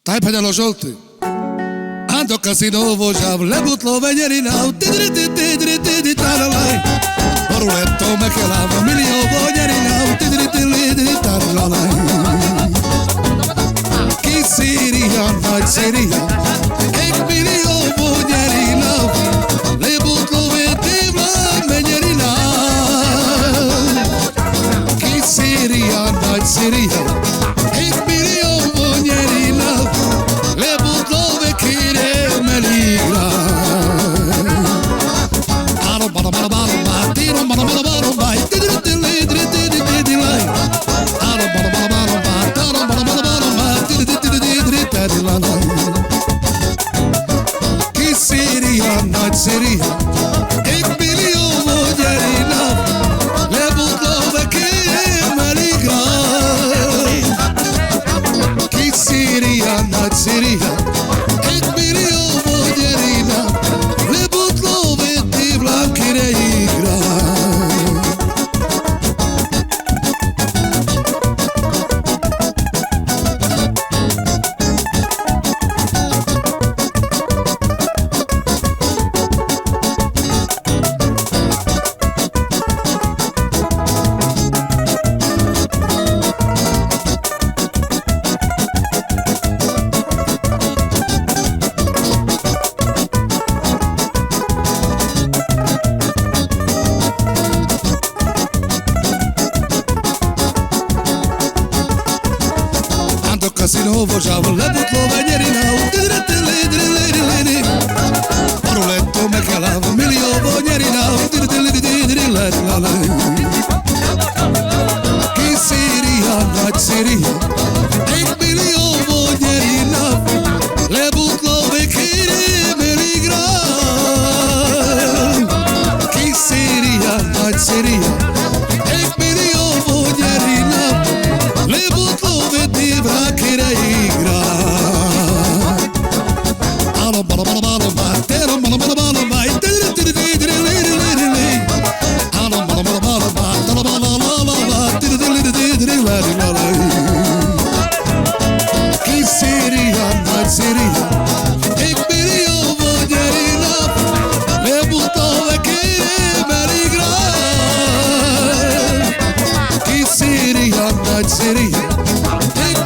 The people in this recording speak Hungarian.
Stai paņēlo žolti. Ando casino vožav, lebutlo veņerinau, tidri, taralai. Poruletto me kelava, milio voņerinau, tidri, taralai. Ki Sīrijā, naď Sīrijā, ek milio voņerinau, lebutlo veņtivla meņerinau. Ki Sīrijā, naď Sīrijā, ek milio voņerinau, lebutlo veņkire meligra. Aro bada bada bada bada, tiro bada bada bada bada, tidri, lai. Aro bada bada bada bada, taro bada bada bada bada, tidri, lai. Ki Sīrijā, naď Sīrijā, ek milio voņerinau, lebutlo veņkire meligra. Ki Sīrijā, naď Sīrijā, ek milio voņerinau, lebutlo veņtivla meņerinau. Casino vožav, lebutlo veņerinau, tidri, Poruletto me kelava, milio voņerinau, tidri, lai. Ki Sīrijā, naď Sīrijā, ek milio voņerinau, lebutlo veņkire meligra. Ki Sīrijā, naď Sīrijā, ek milio voņerinau, lebutlo veņtivla meņerinau. Aro bada bada bada bada, tero bada bada bada bada, tidri, lai. Aro bada bada bada bada, tero bada bada bada, tidri, lai. Ki Sīrijā, naď Sīrijā, ek milio voņerinau, lebutlo veņkire meligra. Ki Sīrijā, naď Sīrijā, ek